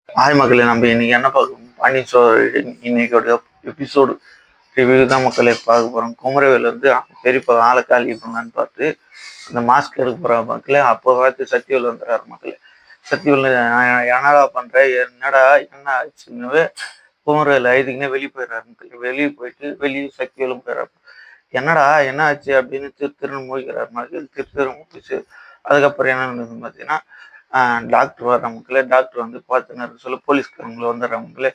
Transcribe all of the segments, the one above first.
Hi மக்களே, நம்ம இன்னைக்கு என்ன பார்க்கணும்? பாண்டியன் ஸ்டோர் இன்னைக்கோட எபிசோடு ரிவ்யூ தான் மக்களே பார்க்க போகிறோம். குமரவேல் வந்து பெரியப்பா ஆளை காலி பண்ணலான்னு பார்த்து அந்த மாஸ்க் எடுக்க போகிற மக்களே. அப்போ பார்த்து சத்தியவேல் வந்துடுறாரு மக்களே. சத்தியவேல் என்னடா பண்ணுற, என்னடா என்ன ஆச்சுன்னு குமரவேல் ஐதுக்குன்னே வெளியே போயிடுறாரு மக்களே. வெளியே போயிட்டு வெளியே சத்தியவேலும் போயிடுறாரு. என்னடா என்ன ஆச்சு அப்படின்னு திருன்னு மூழ்கிறார் மக்கள். திரு முடிச்சு அதுக்கப்புறம் என்ன நடந்ததுன்னு பார்த்தீங்கன்னா, டாக்டர் வர்றவங்களே, டாக்டர் வந்து பார்த்துன்னு சொல்ல போலீஸ்காரங்களை வந்துடுறவங்களே.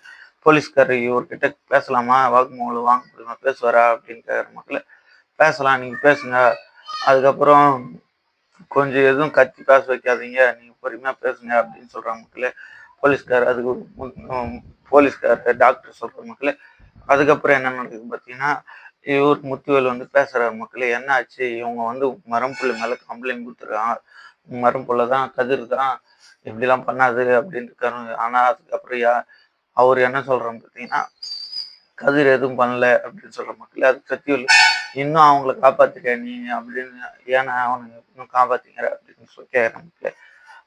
போலீஸ்காரர் இவர்கிட்ட பேசலாமா, வாக்குமூலம் வாங்க முடியுமா, பேசுவாரா அப்படின்னு கேட்குற மக்களே. பேசலாம், நீங்கள் பேசுங்க. அதுக்கப்புறம் கொஞ்சம் எதுவும் கத்தி பேச வைக்காதீங்க, நீங்கள் பொறுமையாக பேசுங்க அப்படின்னு சொல்கிறாங்க மக்களே. போலீஸ்கார் அதுக்கு போலீஸ்கார் டாக்டர் சொல்கிற மக்களே. அதுக்கப்புறம் என்ன நடக்குதுன்னு பார்த்தீங்கன்னா, இவர் முத்துவேல் வந்து பேசுகிறார் மக்களே. என்ன ஆச்சு, இவங்க வந்து மரம்புள்ள மேலே கம்ப்ளைண்ட் கொடுத்துருக்காங்க. மரம்புள்ள தான் கதிர் தான் இப்படிலாம் பண்ணாது அப்படின்னு இருக்காரு. ஆனால் அதுக்கப்புறம் அவர் என்ன சொல்கிறாங்க பார்த்தீங்கன்னா, கதிர் எதுவும் பண்ணல அப்படின்னு சொல்கிற மக்களே. அதுக்கு சத்தியவேல், இன்னும் அவங்கள காப்பாற்றிக்க நீ அப்படின்னு, ஏன்னா அவனுங்க இன்னும் காப்பாற்றிக்கிற அப்படின்னு சொல்லி கேட்குற மக்களே.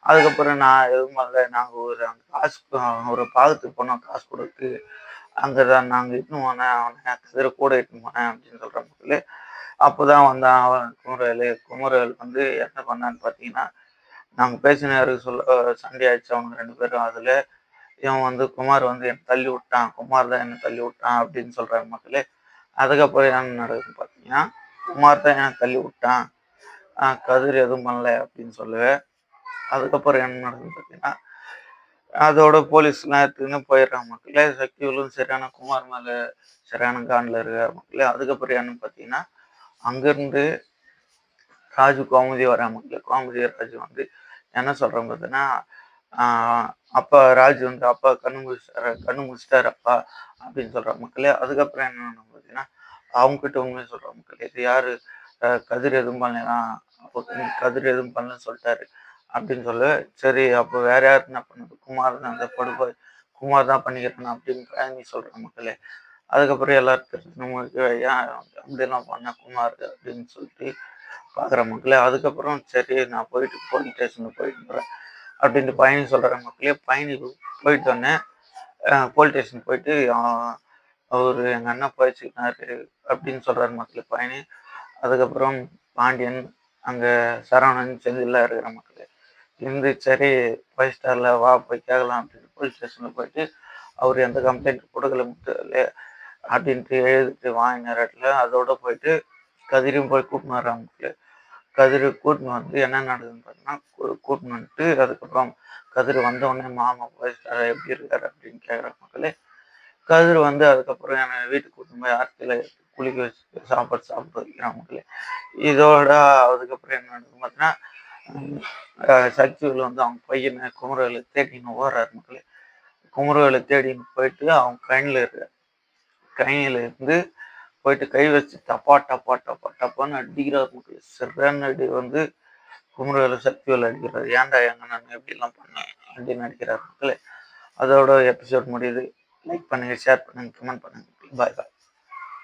அதுக்கப்புறம் நான் எதுவும் பண்ணல, நாங்கள் ஒரு அந்த காசு ஒரு பாகத்துக்கு போனோம் காசு கொடுத்து, அங்கே தான் நாங்கள் இட்டுன்னு போனேன், அவனை கதிரை கூட இட்டுன்னு போனேன் அப்படின்னு சொல்கிற மக்களே. அப்போ தான் வந்தான் அவன் குமரவேல் வந்து என்ன பண்ணான்னு பார்த்தீங்கன்னா, நாங்கள் பேசினாரு சொல்ல சண்டை ஆயிடுச்சு அவனுங்க 2 பேரும். அதில் இவன் வந்து குமார் வந்து என்னை தள்ளி விட்டான், குமார் தான் என்னை தள்ளி விட்டான் அப்படின்னு சொல்கிறாங்க மக்களே. அதுக்கப்புறம் என்ன நடக்குதுன்னு பார்த்தீங்கன்னா, குமார் தான் என்னை தள்ளி விட்டான், கதிர் எதுவும் பண்ணல அப்படின்னு சொல்லுவேன். அதுக்கப்புறம் என்ன நடக்குதுன்னு பார்த்தீங்கன்னா, அதோட போலீஸ்லாம் எடுத்துக்கின்னு போயிடுறாங்க மக்களே. சக்திவேலும் சரியான குமார் மேலே சரியான காண்டில் இருக்கார் மக்களே. அதுக்கப்புறம் என்னன்னு பார்த்தீங்கன்னா, அங்கேருந்து ராஜு கோமதி வராங்க மக்களே. கோமதி ராஜு வந்து என்ன சொல்கிறேன் பார்த்தீங்கன்னா, அப்பா ராஜு வந்து அப்பா கண்ணு முடிச்சிட்டாரு அப்பா அப்படின்னு சொல்கிற மக்களே. அதுக்கப்புறம் என்ன பார்த்தீங்கன்னா, அவங்ககிட்ட உண்மையை சொல்கிற மக்களே. இது யார், கதிர் எதுவும் பண்ணலாம், அப்போ கதிர் எதுவும் பண்ணலன்னு சொல்லிட்டாரு அப்படின்னு சொல்ல. சரி, அப்போ வேற யார் என்ன பண்ணது, குமார் தான் அந்த படுகொலை, குமார் தான் பண்ணிக்கிறேன் அப்படின்னு நீ சொல்கிற மக்களே. அதுக்கப்புறம் எல்லாரும் தெரிஞ்சு ஏன் அப்படிலாம் பண்ண குமார் அப்படின்னு சொல்லிட்டு பார்க்குற மக்களே. அதுக்கப்புறம் சரி, நான் போயிட்டு போலீஸ் ஸ்டேஷனுக்கு போயிட்டு வரேன் அப்படின்ட்டு பயணி சொல்கிற மக்களே. பயணி போயிட்டு வந்தேன். போலீஸ் ஸ்டேஷன் போயிட்டு அவர் எங்கள் அண்ணன் போயிடுச்சுக்கினாரு அப்படின்னு சொல்கிறார் மக்களே பயணி. அதுக்கப்புறம் பாண்டியன் அங்கே சரவணன் செந்தில்லாம் இருக்கிற மக்களே இருந்து, சரி 5 ஸ்டாரில் வா போய் கேட்கலாம் அப்படின்னு போலீஸ் ஸ்டேஷனில் போயிட்டு, அவர் எந்த கம்ப்ளைண்ட் கொடுக்கல முத்துல அப்படின்ட்டு எழுதிட்டு வாங்கின நேரத்தில் அதோட போயிட்டு கதிரையும் போய் கூட்டின்னு வர்றாங்க மக்களே. கதிர் கூட்டின்னு வந்து என்ன நடக்குதுன்னு பார்த்தீங்கன்னா, கூட்டின்னு வந்துட்டு அதுக்கப்புறம் கதிர் வந்தவுடனே மாமா போயிட்டாரு எப்படி இருக்காரு அப்படின்னு கேட்குற மக்களே. கதிர் வந்து அதுக்கப்புறம் என்னை வீட்டுக்கு கூட்டின்னு போய் ஆர்த்தியில் குளிக்க வச்சு சாப்பாடு சாப்பிட வைக்கிறான் மக்களே. இதோட அதுக்கப்புறம் என்ன நடக்குதுன்னு பார்த்தீங்கன்னா, சக்திவேல் வந்து அவங்க பையனை குமரவேலை தேடின்னு ஓடுறாரு மக்களே. குமரவேலை தேடின்னு போயிட்டு அவங்க கையில் இருந்து போயிட்டு கை வச்சு டப்பா டப்பா டப்பா டப்பான்னு அடிக்கிறார் மக்களே. சரியான அடி வந்து குமரவேல சக்திவேல் அடிக்கிறார். ஏன்டா எங்க நான் எப்படிலாம் பண்ணேன் அப்படின்னு அடிக்கிறார் மக்களே. அதோட எபிசோட் முடியுது. லைக் பண்ணுங்க, ஷேர் பண்ணுங்க, கமெண்ட் பண்ணுங்க. பாய் பாய்.